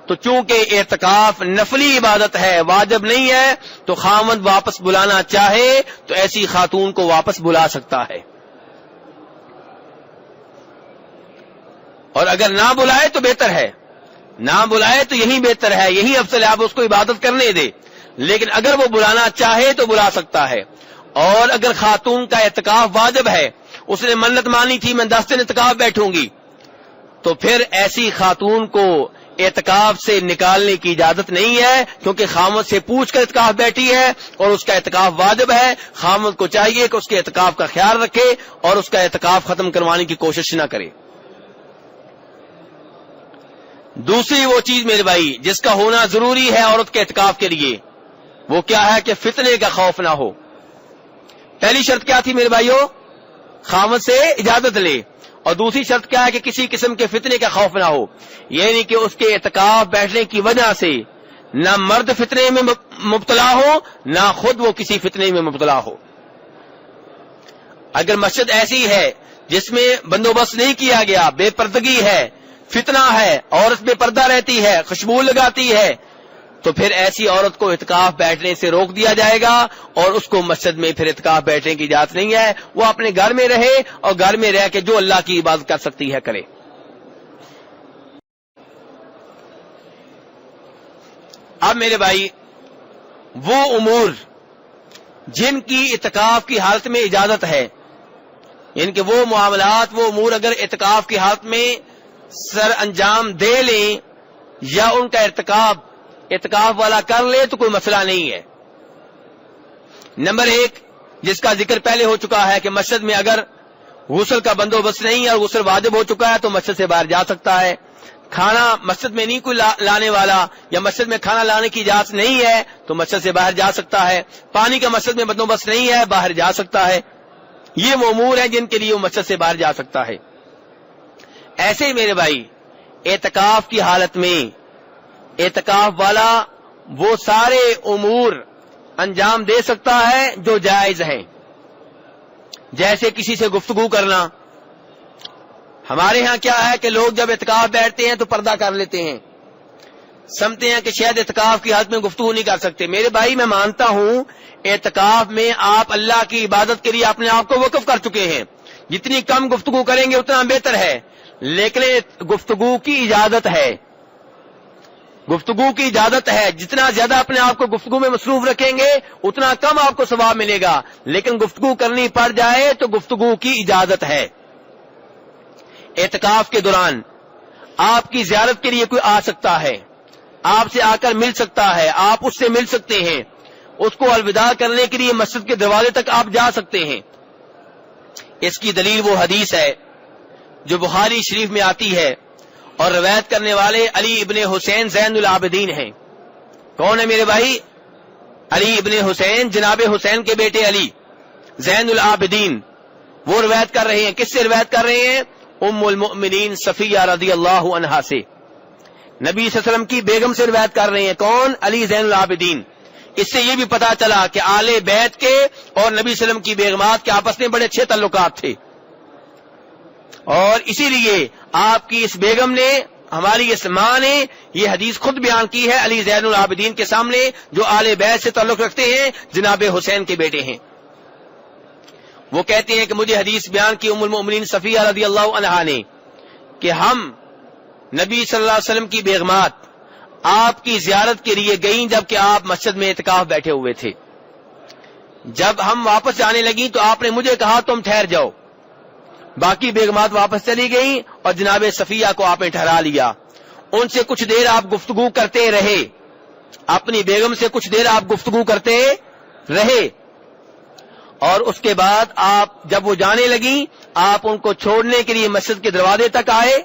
تو چونکہ اعتکاف نفلی عبادت ہے، واجب نہیں ہے، تو خاوند واپس بلانا چاہے تو ایسی خاتون کو واپس بلا سکتا ہے. اور اگر نہ بلائے تو بہتر ہے، نہ بلائے تو یہی بہتر ہے، یہی افضل ہے، آپ اس کو عبادت کرنے دے. لیکن اگر وہ بلانا چاہے تو بلا سکتا ہے. اور اگر خاتون کا اعتکاف واجب ہے، اس نے منت مانی تھی میں 10 دن اعتکاف بیٹھوں گی، تو پھر ایسی خاتون کو اعتکاف سے نکالنے کی اجازت نہیں ہے، کیونکہ خاوند سے پوچھ کر اعتکاف بیٹھی ہے اور اس کا اعتکاف واجب ہے. خاوند کو چاہیے کہ اس کے اعتکاف کا خیال رکھے اور اس کا اعتکاف ختم کروانے کی کوشش نہ کرے. دوسری وہ چیز میرے بھائی جس کا ہونا ضروری ہے عورت کے اعتکاف کے لیے، وہ کیا ہے کہ فتنے کا خوف نہ ہو. پہلی شرط کیا تھی میرے بھائیو؟ خاوند سے اجازت لے. اور دوسری شرط کیا ہے کہ کسی قسم کے فتنے کا خوف نہ ہو، یعنی کہ اس کے اعتکاف بیٹھنے کی وجہ سے نہ مرد فتنے میں مبتلا ہو، نہ خود وہ کسی فتنے میں مبتلا ہو. اگر مسجد ایسی ہے جس میں بندوبست نہیں کیا گیا، بے پردگی ہے، فتنہ ہے، عورت بے پردہ رہتی ہے، خوشبو لگاتی ہے، تو پھر ایسی عورت کو اعتکاف بیٹھنے سے روک دیا جائے گا اور اس کو مسجد میں پھر اعتکاف بیٹھنے کی اجازت نہیں ہے. وہ اپنے گھر میں رہے اور گھر میں رہ کے جو اللہ کی عبادت کر سکتی ہے کرے. اب میرے بھائی، وہ امور جن کی اعتکاف کی حالت میں اجازت ہے، یعنی کہ وہ معاملات، وہ امور اگر اعتکاف کی حالت میں سر انجام دے لیں یا ان کا اعتکاف والا کر لے تو کوئی مسئلہ نہیں ہے. نمبر 1 جس کا ذکر پہلے ہو چکا ہے کہ مسجد میں اگر غسل کا بندوبست نہیں ہے اور غسل واجب ہو چکا ہے تو مسجد سے باہر جا سکتا ہے. کھانا مسجد میں نہیں کوئی لانے والا یا مسجد میں کھانا لانے کی اجازت نہیں ہے تو مسجد سے باہر جا سکتا ہے. پانی کا مسجد میں بندوبست نہیں ہے، باہر جا سکتا ہے. یہ وہ امور ہیں جن کے لیے وہ مسجد سے باہر جا سکتا ہے. ایسے ہی میرے بھائی، اعتکاف کی حالت میں اعتکاف والا وہ سارے امور انجام دے سکتا ہے جو جائز ہیں، جیسے کسی سے گفتگو کرنا. ہمارے ہاں کیا ہے کہ لوگ جب اعتکاف بیٹھتے ہیں تو پردہ کر لیتے ہیں، سمجھتے ہیں کہ شاید اعتکاف کی حالت میں گفتگو نہیں کر سکتے. میرے بھائی، میں مانتا ہوں اعتکاف میں آپ اللہ کی عبادت کے لیے اپنے آپ کو وقف کر چکے ہیں، جتنی کم گفتگو کریں گے اتنا بہتر ہے. لیکن گفتگو کی اجازت ہے، گفتگو کی اجازت ہے. جتنا زیادہ اپنے آپ کو گفتگو میں مصروف رکھیں گے اتنا کم آپ کو ثواب ملے گا. لیکن گفتگو کرنی پڑ جائے تو گفتگو کی اجازت ہے. اعتکاف کے دوران آپ کی زیارت کے لیے کوئی آ سکتا ہے، آپ سے آ کر مل سکتا ہے، آپ اس سے مل سکتے ہیں، اس کو الوداع کرنے کے لیے مسجد کے دروازے تک آپ جا سکتے ہیں. اس کی دلیل وہ حدیث ہے جو بخاری شریف میں آتی ہے اور روایت کرنے والے علی ابن حسین زین العابدین ہیں. کون ہے میرے بھائی؟ علی ابن حسین، جناب حسین کے بیٹے علی زین العابدین. وہ روایت کر رہے ہیں. کس سے روایت کر رہے ہیں؟ ام المؤمنین صفیہ رضی اللہ عنہا سے، نبی صلی اللہ علیہ وسلم کی بیگم سے روایت کر رہے ہیں. کون؟ علی زین العابدین. اس سے یہ بھی پتا چلا کہ آل بیت کے اور نبی صلی اللہ علیہ وسلم کی بیگمات کے آپس میں بڑے اچھے تعلقات تھے، اور اسی لیے آپ کی اس بیگم نے، ہماری اس ماں نے یہ حدیث خود بیان کی ہے علی زین العابدین کے سامنے، جو آل بیت سے تعلق رکھتے ہیں، جناب حسین کے بیٹے ہیں. وہ کہتے ہیں کہ مجھے حدیث بیان کی ام المؤمنین صفیہ رضی اللہ عنہا نے کہ ہم نبی صلی اللہ علیہ وسلم کی بیگمات آپ کی زیارت کے لیے گئیں جبکہ آپ مسجد میں اعتکاف بیٹھے ہوئے تھے. جب ہم واپس جانے لگیں تو آپ نے مجھے کہا تم ٹھہر جاؤ، باقی بیگمات واپس چلی گئیں اور جناب صفیہ کو آپ نے ٹھہرا لیا. ان سے کچھ دیر آپ گفتگو کرتے رہے, اپنی بیگم سے کچھ دیر آپ گفتگو کرتے رہے, اور اس کے بعد آپ جب وہ جانے لگیں آپ ان کو چھوڑنے کے لیے مسجد کے دروازے تک آئے.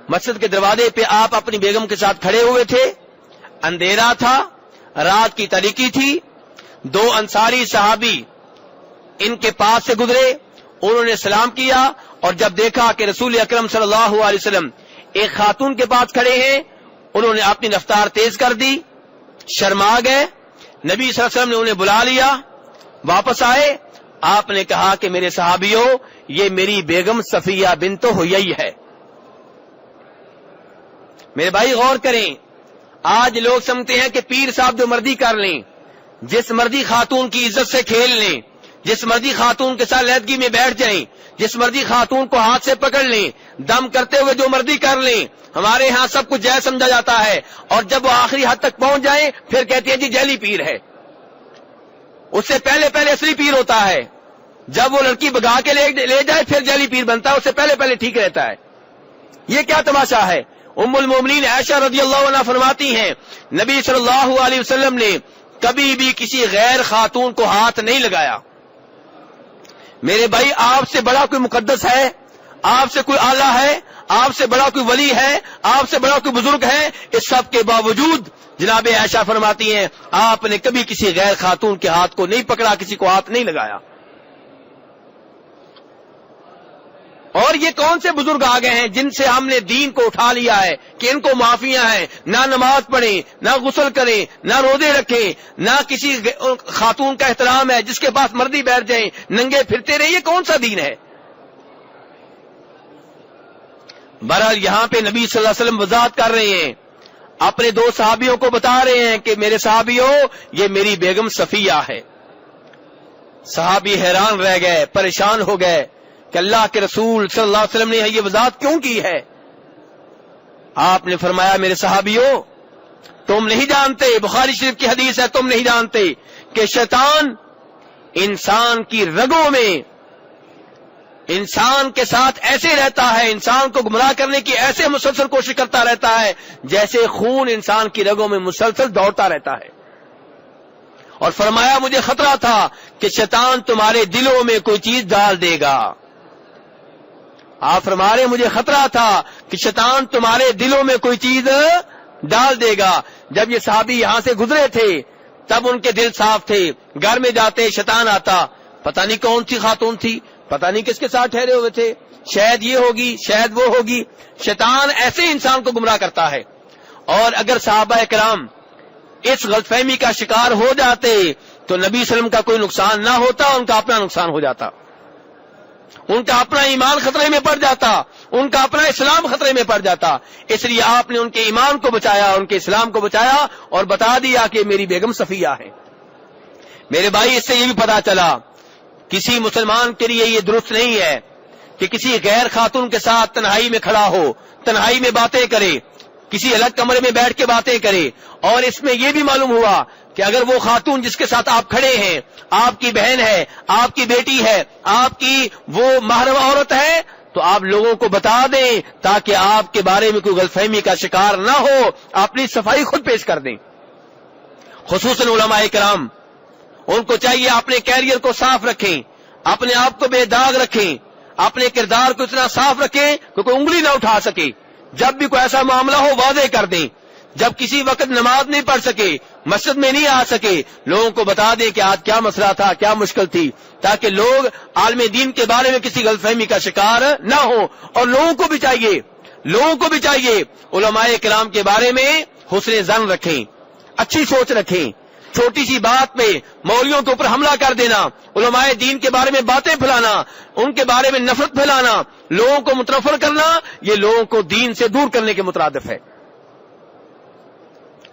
مسجد کے دروازے پہ آپ اپنی بیگم کے ساتھ کھڑے ہوئے تھے. اندھیرا تھا, رات کی تاریکی تھی. 2 انصاری صحابی ان کے پاس سے گزرے, انہوں نے سلام کیا, اور جب دیکھا کہ رسول اکرم صلی اللہ علیہ وسلم ایک خاتون کے پاس کھڑے ہیں, انہوں نے اپنی رفتار تیز کر دی, شرما گئے. نبی صلی اللہ علیہ وسلم نے انہیں بلا لیا, واپس آئے. آپ نے کہا کہ میرے صحابیوں, یہ میری بیگم صفیہ بنت حیی ہے. میرے بھائی غور کریں, آج لوگ سمجھتے ہیں کہ پیر صاحب جو مرضی کر لیں, جس مرضی خاتون کی عزت سے کھیل لیں, جس مرضی خاتون کے ساتھ علیحدگی میں بیٹھ جائیں, جس مرضی خاتون کو ہاتھ سے پکڑ لیں, دم کرتے ہوئے جو مرضی کر لیں, ہمارے ہاں سب کچھ جائز سمجھا جاتا ہے. اور جب وہ آخری حد تک پہنچ جائیں پھر کہتے ہیں جی جعلی پیر ہے. اس سے پہلے اصلی پیر ہوتا ہے. جب وہ لڑکی بگا کے لے جائے پھر جعلی پیر بنتا ہے, اس سے پہلے ٹھیک رہتا ہے. یہ کیا تماشا ہے؟ ام المومنین عائشہ رضی اللہ عنہا فرماتی ہیں نبی صلی اللہ علیہ وسلم نے کبھی بھی کسی غیر خاتون کو ہاتھ نہیں لگایا. میرے بھائی, آپ سے بڑا کوئی مقدس ہے؟ آپ سے کوئی آلہ ہے؟ آپ سے بڑا کوئی ولی ہے؟ آپ سے بڑا کوئی بزرگ ہے؟ اس سب کے باوجود جناب عائشہ فرماتی ہیں آپ نے کبھی کسی غیر خاتون کے ہاتھ کو نہیں پکڑا, کسی کو ہاتھ نہیں لگایا. اور یہ کون سے بزرگ آ گئے ہیں جن سے ہم نے دین کو اٹھا لیا ہے کہ ان کو معافیاں ہیں, نہ نماز پڑھیں, نہ غسل کریں, نہ روزے رکھیں, نہ کسی خاتون کا احترام ہے, جس کے پاس مرضی بیٹھ جائیں, ننگے پھرتے رہیں. یہ کون سا دین ہے؟ بہرحال یہاں پہ نبی صلی اللہ علیہ وسلم وضاحت کر رہے ہیں, اپنے 2 صحابیوں کو بتا رہے ہیں کہ میرے صحابیوں, یہ میری بیگم صفیہ ہے. صحابی حیران رہ گئے, پریشان ہو گئے کہ اللہ کے رسول صلی اللہ علیہ وسلم نے یہ وضاحت کیوں کی ہے؟ آپ نے فرمایا میرے صحابیوں, تم نہیں جانتے, بخاری شریف کی حدیث ہے, تم نہیں جانتے کہ شیطان انسان کی رگوں میں انسان کے ساتھ ایسے رہتا ہے, انسان کو گمراہ کرنے کی ایسے مسلسل کوشش کرتا رہتا ہے جیسے خون انسان کی رگوں میں مسلسل دوڑتا رہتا ہے. اور فرمایا مجھے خطرہ تھا کہ شیطان تمہارے دلوں میں کوئی چیز ڈال دے گا. آپ فرما رہے مجھے خطرہ تھا کہ شیطان تمہارے دلوں میں کوئی چیز ڈال دے گا. جب یہ صحابی یہاں سے گزرے تھے تب ان کے دل صاف تھے. گھر میں جاتے شیطان آتا, پتہ نہیں کون سی خاتون تھی, پتہ نہیں کس کے ساتھ ٹھہرے ہوئے تھے, شاید یہ ہوگی, شاید وہ ہوگی. شیطان ایسے انسان کو گمراہ کرتا ہے. اور اگر صحابہ کرام اس غلط فہمی کا شکار ہو جاتے تو نبی صلی اللہ علیہ وسلم کا کوئی نقصان نہ ہوتا, ان کا اپنا نقصان ہو جاتا, ان کا اپنا ایمان خطرے میں پڑ جاتا, ان کا اپنا اسلام خطرے میں پڑ جاتا. اس لیے آپ نے ان کے ایمان کو بچایا, ان کے اسلام کو بچایا اور بتا دیا کہ میری بیگم صفیہ ہے. میرے بھائی, اس سے یہ بھی پتا چلا کسی مسلمان کے لیے یہ درست نہیں ہے کہ کسی غیر خاتون کے ساتھ تنہائی میں کھڑا ہو, تنہائی میں باتیں کرے, کسی الگ کمرے میں بیٹھ کے باتیں کرے. اور اس میں یہ بھی معلوم ہوا کہ اگر وہ خاتون جس کے ساتھ آپ کھڑے ہیں آپ کی بہن ہے, آپ کی بیٹی ہے, آپ کی وہ محرم عورت ہے, تو آپ لوگوں کو بتا دیں تاکہ آپ کے بارے میں کوئی غلط فہمی کا شکار نہ ہو. اپنی صفائی خود پیش کر دیں. خصوصاً علماء کرام, ان کو چاہیے اپنے کیریئر کو صاف رکھیں, اپنے آپ کو بے داغ رکھیں, اپنے کردار کو اتنا صاف رکھیں کہ کوئی انگلی نہ اٹھا سکے. جب بھی کوئی ایسا معاملہ ہو واضح کر دیں. جب کسی وقت نماز نہیں پڑھ سکے, مسجد میں نہیں آ سکے, لوگوں کو بتا دیں کہ آج کیا مسئلہ تھا, کیا مشکل تھی, تاکہ لوگ عالم دین کے بارے میں کسی غلط فہمی کا شکار نہ ہو. اور لوگوں کو بھی چاہیے علماء کرام کے بارے میں حسن ظن رکھیں, اچھی سوچ رکھیں. چھوٹی سی بات پہ مولویوں کے اوپر حملہ کر دینا, علماء دین کے بارے میں باتیں پھیلانا, ان کے بارے میں نفرت پھیلانا, لوگوں کو متنفر کرنا, یہ لوگوں کو دین سے دور کرنے کے مترادف ہے.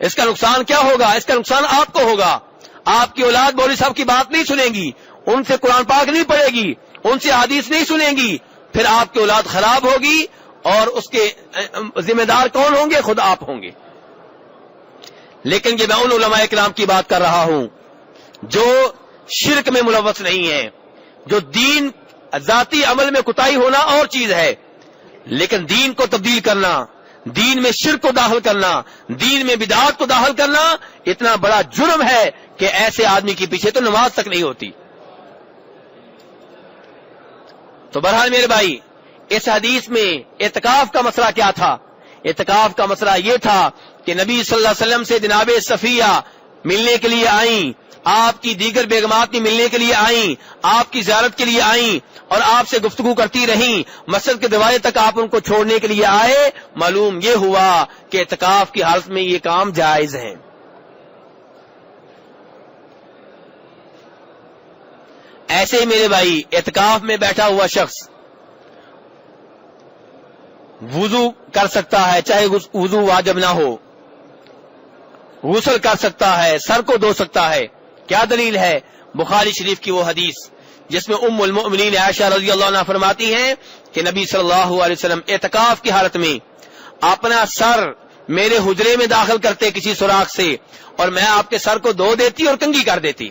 اس کا نقصان کیا ہوگا؟ اس کا نقصان آپ کو ہوگا. آپ کی اولاد مولوی صاحب کی بات نہیں سنے گی, ان سے قرآن پاک نہیں پڑھے گی, ان سے حدیث نہیں سنے گی, پھر آپ کی اولاد خراب ہوگی. اور اس کے ذمہ دار کون ہوں گے؟ خود آپ ہوں گے. لیکن یہ میں ان علماء کرام کی بات کر رہا ہوں جو شرک میں ملوث نہیں ہیں, جو دین ذاتی عمل میں کوتاہی ہونا اور چیز ہے، لیکن دین کو تبدیل کرنا، دین میں شرک کو داخل کرنا، دین میں بدعات کو داخل کرنا اتنا بڑا جرم ہے کہ ایسے آدمی کے پیچھے تو نماز تک نہیں ہوتی۔ تو بہرحال میرے بھائی، اس حدیث میں اعتکاف کا مسئلہ کیا تھا؟ اعتکاف کا مسئلہ یہ تھا کہ نبی صلی اللہ علیہ وسلم سے جناب صفیہ ملنے کے لیے آئیں، آپ کی دیگر بیگمات بھی ملنے کے لیے آئیں، آپ کی زیارت کے لیے آئیں اور آپ سے گفتگو کرتی رہیں، مسجد کے دروازے تک آپ ان کو چھوڑنے کے لیے آئے۔ معلوم یہ ہوا کہ اعتکاف کی حالت میں یہ کام جائز ہے۔ ایسے ہی میرے بھائی، اعتکاف میں بیٹھا ہوا شخص وضو کر سکتا ہے، چاہے وضو واجب نہ ہو، غسل کر سکتا ہے، سر کو دھو سکتا ہے۔ کیا دلیل ہے؟ بخاری شریف کی وہ حدیث جس میں ام المؤمنین عائشہ رضی اللہ عنہا فرماتی ہیں کہ نبی صلی اللہ علیہ وسلم اعتکاف کی حالت میں اپنا سر میرے حجرے میں داخل کرتے کسی سوراخ سے، اور میں آپ کے سر کو دھو دیتی اور کنگھی کر دیتی۔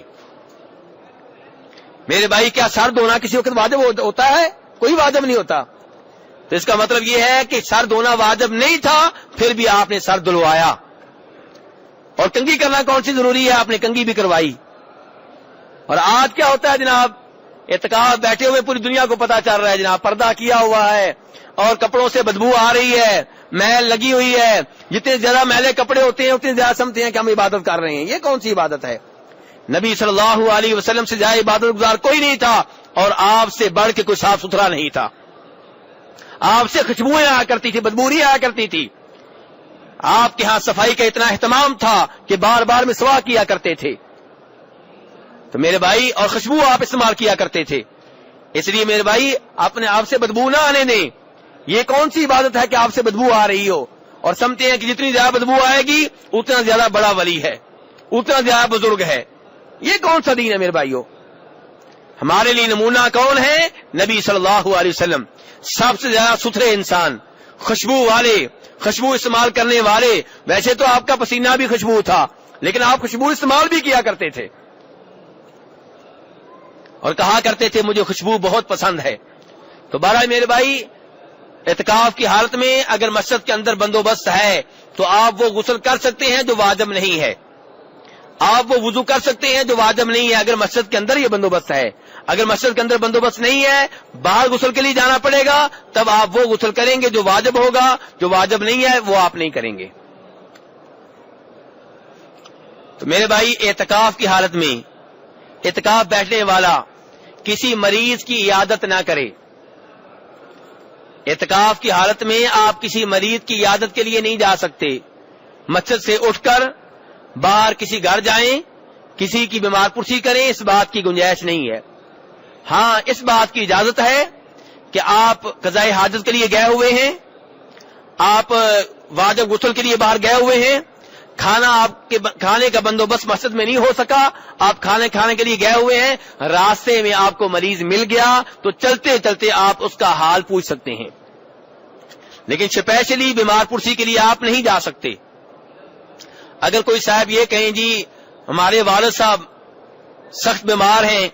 میرے بھائی، کیا سر دھونا کسی وقت واجب ہوتا ہے؟ کوئی واجب نہیں ہوتا۔ تو اس کا مطلب یہ ہے کہ سر دھونا واجب نہیں تھا، پھر بھی آپ نے سر دھلوایا۔ اور کنگھی کرنا کون سی ضروری ہے؟ آپ نے کنگھی بھی کروائی۔ اور آج کیا ہوتا ہے جناب، اعتکاف بیٹھے ہوئے پوری دنیا کو پتا چل رہا ہے جناب، پردہ کیا ہوا ہے اور کپڑوں سے بدبو آ رہی ہے، میل لگی ہوئی ہے، جتنے زیادہ میلے کپڑے ہوتے ہیں اتنے زیادہ سمجھتے ہیں کہ ہم عبادت کر رہے ہیں۔ یہ کون سی عبادت ہے؟ نبی صلی اللہ علیہ وسلم سے زیادہ عبادت گزار کوئی نہیں تھا، اور آپ سے بڑھ کے کوئی صاف ستھرا نہیں تھا۔ آپ سے خوشبوئیں آیا کرتی تھی، بدبوری آیا کرتی تھی۔ آپ کے ہاں صفائی کا اتنا اہتمام تھا کہ بار بار مسواک کیا کرتے تھے۔ تو میرے بھائی، اور خوشبو آپ استعمال کیا کرتے تھے، اس لیے میرے بھائی اپنے آپ سے بدبو نہ آنے دیں۔ یہ کون سی عبادت ہے کہ آپ سے بدبو آ رہی ہو اور سمجھتے ہیں کہ جتنی زیادہ بدبو آئے گی اتنا زیادہ بڑا ولی ہے، اتنا زیادہ بزرگ ہے؟ یہ کون سا دین ہے میرے بھائیو؟ ہمارے لیے نمونہ کون ہے؟ نبی صلی اللہ علیہ وسلم، سب سے زیادہ ستھرے انسان، خوشبو والے، خوشبو استعمال کرنے والے۔ ویسے تو آپ کا پسینہ بھی خوشبو تھا، لیکن آپ خوشبو استعمال بھی کیا کرتے تھے اور کہا کرتے تھے مجھے خوشبو بہت پسند ہے۔ تو بہرحال میرے بھائی، اعتکاف کی حالت میں اگر مسجد کے اندر بندوبست ہے تو آپ وہ غسل کر سکتے ہیں جو واجب نہیں ہے، آپ وہ وضو کر سکتے ہیں جو واجب نہیں ہے اگر مسجد کے اندر یہ بندوبست ہے۔ اگر مسجد کے اندر بندوبست نہیں ہے، باہر غسل کے لیے جانا پڑے گا، تب آپ وہ غسل کریں گے جو واجب ہوگا، جو واجب نہیں ہے وہ آپ نہیں کریں گے۔ تو میرے بھائی، اعتکاف کی حالت میں اعتکاف بیٹھنے والا کسی مریض کی عیادت نہ کرے۔ اعتکاف کی حالت میں آپ کسی مریض کی عیادت کے لیے نہیں جا سکتے۔ مسجد سے اٹھ کر باہر کسی گھر جائیں، کسی کی بیمار پرسی کریں، اس بات کی گنجائش نہیں ہے۔ ہاں، اس بات کی اجازت ہے کہ آپ قضائے حاجت کے لیے گئے ہوئے ہیں، آپ واجب غسل کے لیے باہر گئے ہوئے ہیں، کھانے کا بندوبست مسجد میں نہیں ہو سکا، آپ کھانے کے لیے گئے ہوئے ہیں، راستے میں آپ کو مریض مل گیا تو چلتے چلتے آپ اس کا حال پوچھ سکتے ہیں، لیکن اسپیشلی بیمار پرسی کے لیے آپ نہیں جا سکتے۔ اگر کوئی صاحب یہ کہیں جی ہمارے والد صاحب سخت بیمار ہیں،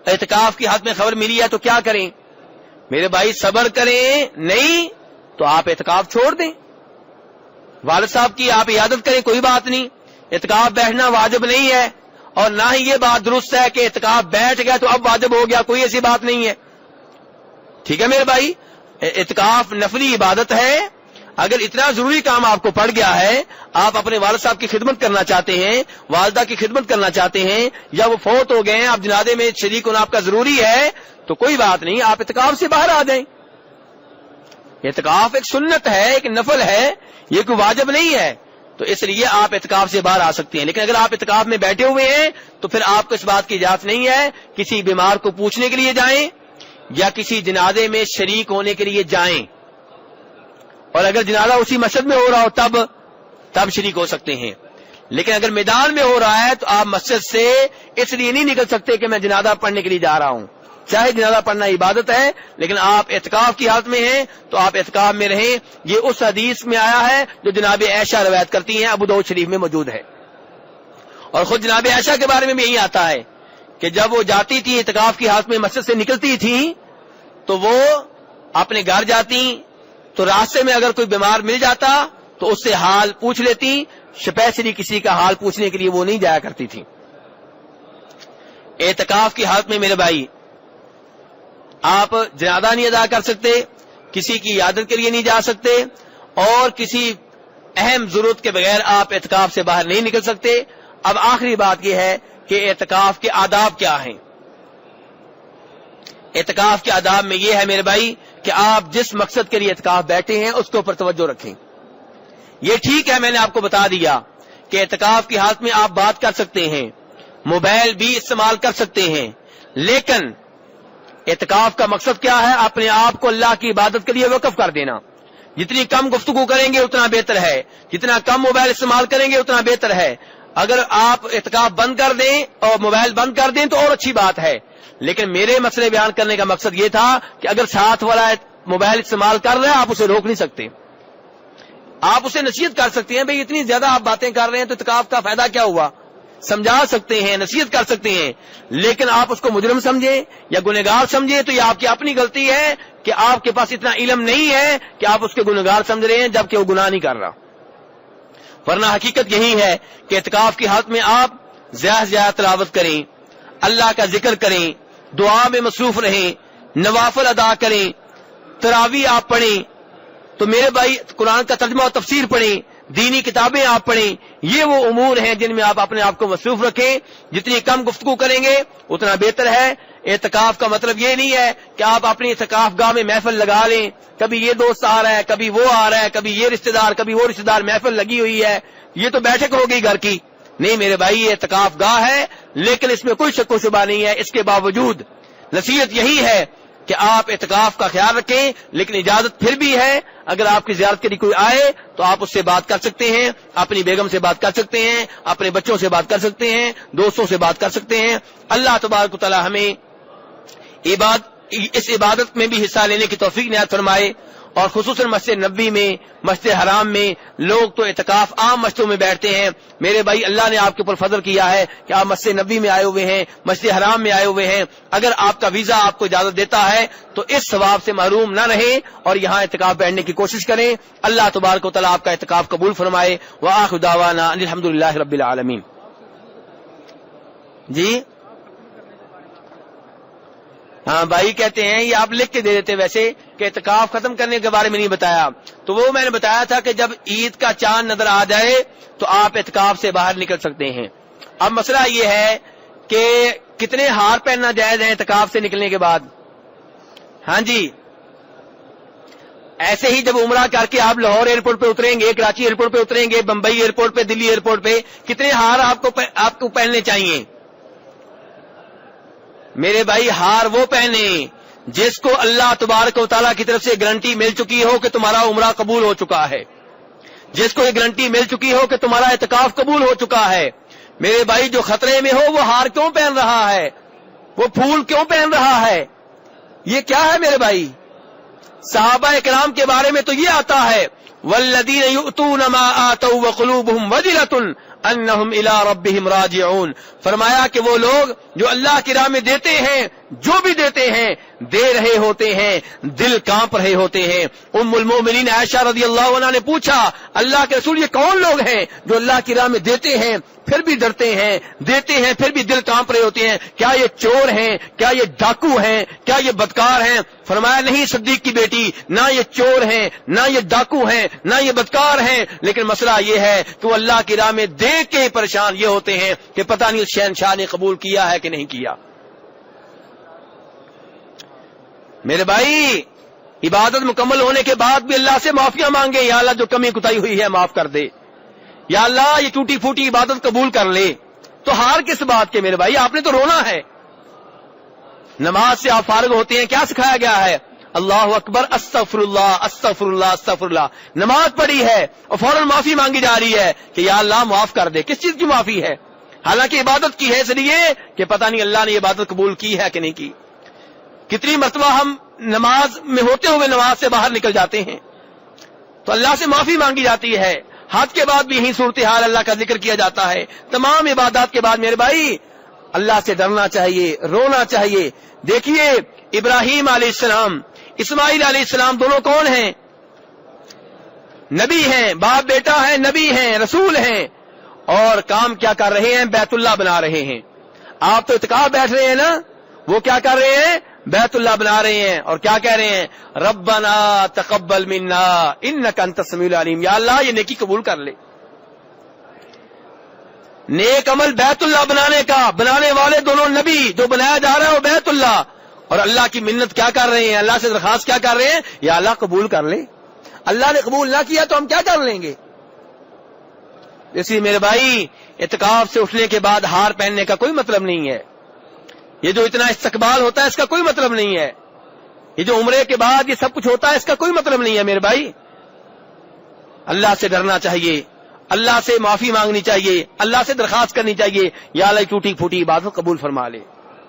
اعتکاف کی حالت میں خبر ملی ہے تو کیا کریں؟ میرے بھائی، صبر کریں، نہیں تو آپ اعتکاف چھوڑ دیں۔ والد صاحب کی آپ عیادت کریں، کوئی بات نہیں، اعتکاف بیٹھنا واجب نہیں ہے، اور نہ ہی یہ بات درست ہے کہ اعتکاف بیٹھ گیا تو اب واجب ہو گیا، کوئی ایسی بات نہیں ہے۔ ٹھیک ہے میرے بھائی، اعتکاف نفلی عبادت ہے۔ اگر اتنا ضروری کام آپ کو پڑ گیا ہے، آپ اپنے والد صاحب کی خدمت کرنا چاہتے ہیں، والدہ کی خدمت کرنا چاہتے ہیں، یا وہ فوت ہو گئے ہیں، آپ جنازے میں شریک ہونا آپ کا ضروری ہے، تو کوئی بات نہیں، آپ اعتکاف سے باہر آ جائیں۔ اعتکاف ایک سنت ہے، ایک نفل ہے، یہ کوئی واجب نہیں ہے، تو اس لیے آپ اعتکاف سے باہر آ سکتے ہیں۔ لیکن اگر آپ اعتکاف میں بیٹھے ہوئے ہیں تو پھر آپ کو اس بات کی اجازت نہیں ہے کسی بیمار کو پوچھنے کے لیے جائیں یا کسی جنازے میں شریک ہونے کے لیے جائیں، اور اگر جنازہ اسی مسجد میں ہو رہا ہو تب شریک ہو سکتے ہیں۔ لیکن اگر میدان میں ہو رہا ہے تو آپ مسجد سے اس لیے نہیں نکل سکتے کہ میں جنازہ پڑھنے کے لیے جا رہا ہوں، چاہے جنازہ پڑھنا عبادت ہے، لیکن آپ اعتکاف کی حالت میں ہیں تو آپ اعتکاف میں رہیں۔ یہ اس حدیث میں آیا ہے جو جناب عائشہ روایت کرتی ہیں، ابو داؤد شریف میں موجود ہے، اور خود جناب عائشہ کے بارے میں بھی یہی آتا ہے کہ جب وہ جاتی تھی اعتکاف کی حالت میں مسجد سے نکلتی تھی تو وہ اپنے گھر جاتی تو راستے میں اگر کوئی بیمار مل جاتا تو اس سے حال پوچھ لیتی، اسپیشلی کسی کا حال پوچھنے کے لیے وہ نہیں جایا کرتی تھی۔ اعتکاف کی حالت میں میرے بھائی آپ جنازہ نہیں ادا کر سکتے، کسی کی عیادت کے لیے نہیں جا سکتے، اور کسی اہم ضرورت کے بغیر آپ اعتکاف سے باہر نہیں نکل سکتے۔ اب آخری بات یہ ہے کہ اعتکاف کے آداب کیا ہیں۔ اعتکاف کے آداب میں یہ ہے میرے بھائی کہ آپ جس مقصد کے لیے اعتکاف بیٹھے ہیں اس کے اوپر توجہ رکھیں۔ یہ ٹھیک ہے، میں نے آپ کو بتا دیا کہ اعتکاف کی حالت میں آپ بات کر سکتے ہیں، موبائل بھی استعمال کر سکتے ہیں، لیکن اعتکاف کا مقصد کیا ہے؟ اپنے آپ کو اللہ کی عبادت کے لیے وقف کر دینا۔ جتنی کم گفتگو کریں گے اتنا بہتر ہے، جتنا کم موبائل استعمال کریں گے اتنا بہتر ہے۔ اگر آپ اعتکاف بند کر دیں اور موبائل بند کر دیں تو اور اچھی بات ہے، لیکن میرے مسئلے بیان کرنے کا مقصد یہ تھا کہ اگر ساتھ والا موبائل استعمال کر رہا ہے آپ اسے روک نہیں سکتے، آپ اسے نصیحت کر سکتے ہیں، بھئی اتنی زیادہ آپ باتیں کر رہے ہیں تو اعتکاف کا فائدہ کیا ہوا، سمجھا سکتے ہیں، نصیحت کر سکتے ہیں، لیکن آپ اس کو مجرم سمجھیں یا گنہگار سمجھیں تو یہ آپ کی اپنی غلطی ہے کہ آپ کے پاس اتنا علم نہیں ہے کہ آپ اس کے گنہگار سمجھ رہے ہیں جبکہ وہ گناہ نہیں کر رہا۔ ورنہ حقیقت یہی ہے کہ اعتکاف کی حالت میں آپ زیادہ سے زیادہ تلاوت کریں، اللہ کا ذکر کریں، دعا میں مصروف رہیں، نوافل ادا کریں، تراویح آپ پڑھیں، تو میرے بھائی قرآن کا ترجمہ اور تفسیر پڑھیں، دینی کتابیں آپ پڑھیں، یہ وہ امور ہیں جن میں آپ اپنے آپ کو مصروف رکھیں۔ جتنی کم گفتگو کریں گے اتنا بہتر ہے۔ اعتکاف کا مطلب یہ نہیں ہے کہ آپ اپنی اعتکاف گاہ میں محفل لگا لیں، کبھی یہ دوست آ رہا ہے، کبھی وہ آ رہا ہے، کبھی یہ رشتہ دار، کبھی وہ رشتہ دار، محفل لگی ہوئی ہے، یہ تو بیٹھک ہو گئی گھر کی۔ نہیں میرے بھائی، یہ اعتکاف گاہ ہے، لیکن اس میں کوئی شک و شبہ نہیں ہے۔ اس کے باوجود نصیحت یہی ہے کہ آپ اعتکاف کا خیال رکھیں، لیکن اجازت پھر بھی ہے اگر آپ کی زیارت کے لیے کوئی آئے تو آپ اس سے بات کر سکتے ہیں، اپنی بیگم سے بات کر سکتے ہیں، اپنے بچوں سے بات کر سکتے ہیں، دوستوں سے بات کر سکتے ہیں۔ اللہ تبارک و تعالی ہمیں اس عبادت میں بھی حصہ لینے کی توفیق عنایت فرمائے، اور خصوصاً مسجد نبوی میں، مسجد حرام میں لوگ تو اعتکاف عام مسجدوں میں بیٹھتے ہیں۔ میرے بھائی اللہ نے آپ کے اوپر فضل کیا ہے کہ آپ مسجد نبوی میں آئے ہوئے ہیں، مسجد حرام میں آئے ہوئے ہیں۔ اگر آپ کا ویزا آپ کو اجازت دیتا ہے تو اس ثواب سے محروم نہ رہیں اور یہاں اعتکاف بیٹھنے کی کوشش کریں۔ اللہ تبارک و تعالیٰ آپ کا اعتکاف قبول فرمائے۔ وآخر دعوانا ان الحمدللہ رب العالمین۔ جی ہاں بھائی کہتے ہیں یہ آپ لکھ کے دے دیتے ویسے کہ اعتکاف ختم کرنے کے بارے میں نہیں بتایا، تو وہ میں نے بتایا تھا کہ جب عید کا چاند نظر آ جائے تو آپ اعتکاف سے باہر نکل سکتے ہیں۔ اب مسئلہ یہ ہے کہ کتنے ہار پہننا جائز ہے اعتکاف سے نکلنے کے بعد؟ ہاں جی، ایسے ہی جب عمرہ کر کے آپ لاہور ایئرپورٹ پہ اتریں گے، کراچی ایئرپورٹ پہ اتریں گے، بمبئی ایئرپورٹ پہ، دلی ایئرپورٹ پہ، کتنے ہار آپ کو پہننے چاہیے؟ میرے بھائی ہار وہ پہنے جس کو اللہ تبارک و تعالیٰ کی طرف سے گارنٹی مل چکی ہو کہ تمہارا عمرہ قبول ہو چکا ہے، جس کو یہ گارنٹی مل چکی ہو کہ تمہارا اعتکاف قبول ہو چکا ہے۔ میرے بھائی جو خطرے میں ہو وہ ہار کیوں پہن رہا ہے، وہ پھول کیوں پہن رہا ہے، یہ کیا ہے میرے بھائی؟ صحابہ کرام کے بارے میں تو یہ آتا ہے والذین یؤتون ما آتوا وقلوبهم وجلۃ انہم الی ربہم راجعون، فرمایا کہ وہ لوگ جو اللہ کی راہ میں دیتے ہیں، جو بھی دیتے ہیں، دے رہے ہوتے ہیں، دل کانپ رہے ہوتے ہیں۔ ام المومنین عائشہ رضی اللہ عنہا نے پوچھا اللہ کے رسول یہ کون لوگ ہیں جو اللہ کی راہ میں دیتے ہیں پھر بھی ڈرتے ہیں، دیتے ہیں پھر بھی دل کانپ رہے ہوتے ہیں؟ کیا یہ چور ہیں؟ کیا یہ ڈاکو ہیں؟ کیا یہ بدکار ہیں؟ فرمایا نہیں صدیق کی بیٹی، نہ یہ چور ہیں، نہ یہ ڈاکو ہیں، نہ یہ بدکار ہیں، لیکن مسئلہ یہ ہے کہ وہ اللہ کی راہ میں دے کے پریشان یہ ہوتے ہیں کہ پتہ نہیں اس شہنشاہ نے قبول کیا ہے کہ نہیں کیا۔ میرے بھائی عبادت مکمل ہونے کے بعد بھی اللہ سے معافیاں مانگے، یا اللہ جو کمی کوتاہی ہوئی ہے معاف کر دے، یا اللہ یہ ٹوٹی پھوٹی عبادت قبول کر لے۔ تو ہار کس بات کے میرے بھائی؟ آپ نے تو رونا ہے۔ نماز سے آپ فارغ ہوتے ہیں، کیا سکھایا گیا ہے؟ اللہ اکبر، استغفر اللہ، استغفر اللہ، استغفر اللہ۔ نماز پڑھی ہے اور فوراً معافی مانگی جا رہی ہے کہ یا اللہ معاف کر دے۔ کس چیز کی معافی ہے؟ حالانکہ عبادت کی ہے، اس لیے کہ پتہ نہیں اللہ نے یہ عبادت قبول کی ہے کہ نہیں کی۔ کتنی مرتبہ ہم نماز میں ہوتے ہوئے نماز سے باہر نکل جاتے ہیں تو اللہ سے معافی مانگی جاتی ہے۔ حج کے بعد بھی یہی صورتحال، اللہ کا ذکر کیا جاتا ہے۔ تمام عبادات کے بعد میرے بھائی اللہ سے ڈرنا چاہیے، رونا چاہیے۔ دیکھیے ابراہیم علیہ السلام، اسماعیل علیہ السلام دونوں کون ہیں؟ نبی ہیں، باپ بیٹا ہیں، نبی ہیں، رسول ہیں، اور کام کیا کر رہے ہیں؟ بیت اللہ بنا رہے ہیں۔ آپ تو اعتکاف بیٹھ رہے ہیں نا، وہ کیا کر رہے ہیں؟ بیت اللہ بنا رہے ہیں، اور کیا کہہ رہے ہیں؟ ربنا تقبل منا انک انت السمیع العلیم، یا اللہ یہ نیکی قبول کر لے۔ نیک عمل بیت اللہ بنانے کا، بنانے والے دونوں نبی، جو بنایا جا رہا ہے وہ بیت اللہ، اور اللہ کی منت کیا کر رہے ہیں؟ اللہ سے درخواست کیا کر رہے ہیں؟ یا اللہ قبول کر لے۔ اللہ نے قبول نہ کیا تو ہم کیا کر لیں گے؟ اسی میرے بھائی، اعتکاف سے اٹھنے کے بعد ہار پہننے کا کوئی مطلب نہیں ہے، یہ جو اتنا استقبال ہوتا ہے اس کا کوئی مطلب نہیں ہے، یہ جو عمرے کے بعد یہ سب کچھ ہوتا ہے اس کا کوئی مطلب نہیں ہے میرے بھائی۔ اللہ سے ڈرنا چاہیے، اللہ سے معافی مانگنی چاہیے، اللہ سے درخواست کرنی چاہیے، یا اللہ ٹوٹی پھوٹی عبادت قبول فرما لے۔